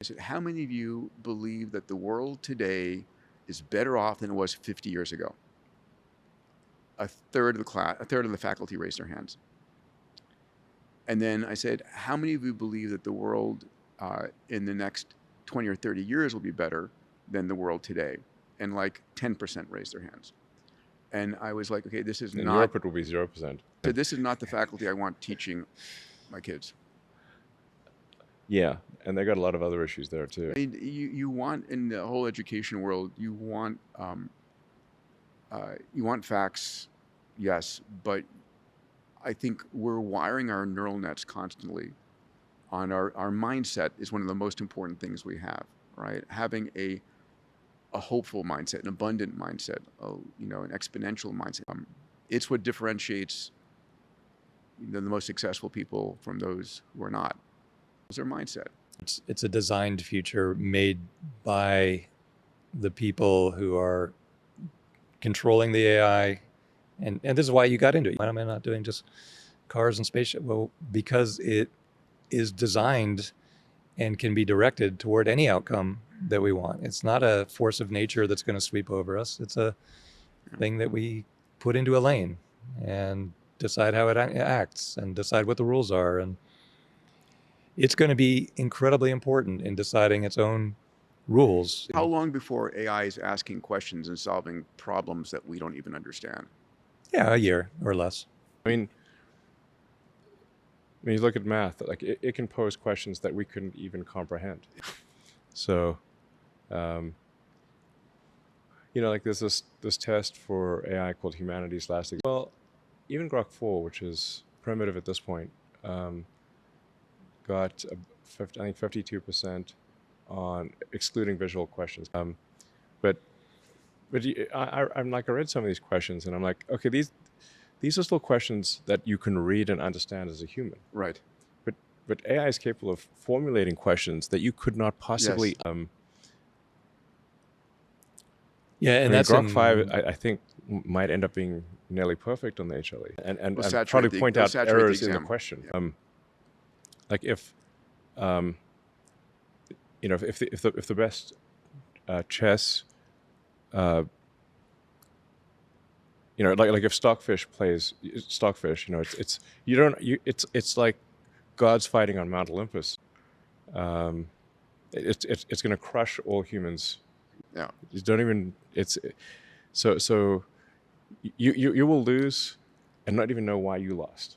I said, how many of you believe that the world today is better off than it was 50 years ago? A third of the class, a third of the faculty raised their hands. And then I said, how many of you believe that the world in the next 20 or 30 years will be better than the world today? And like 10% raised their hands. And I was like, okay, this is In not. Europe, it will be 0%. So this is not the faculty I want teaching my kids. Yeah, and they got a lot of other issues there too. I mean, you want, in the whole education world, you want facts, yes, but I think we're wiring our neural nets constantly on our mindset is one of the most important things we have, right? Having a hopeful mindset, an abundant mindset, an exponential mindset. It's what differentiates the most successful people from those who are not. It's their mindset. It's a designed future made by the people who are controlling the AI. And this is why you got into it. Why am I not doing just cars and spaceship? Well, because it is designed and can be directed toward any outcome that we want. It's not a force of nature that's going to sweep over us. It's a thing that we put into a lane and decide how it acts and decide what the rules are. And it's going to be incredibly important in deciding its own rules. How long before AI is asking questions and solving problems that we don't even understand? Yeah, a year or less. I mean, when you look at math, like it can pose questions that we couldn't even comprehend. So, like there's this test for AI called Humanity's Last Exam. Well, even Grok 4, which is primitive at this point, got I think 52% on excluding visual questions. But I'm like, I read some of these questions and I'm like, okay, these are still questions that you can read and understand as a human. Right. But AI is capable of formulating questions that you could not possibly. Yes. And that's Grok 5, I think, might end up being nearly perfect on the HLE, and probably point out errors in the question. Yeah. Like if the best chess, like if Stockfish plays Stockfish, it's like gods fighting on Mount Olympus. It's going to crush all humans. Yeah. You don't even. So you will lose, and not even know why you lost.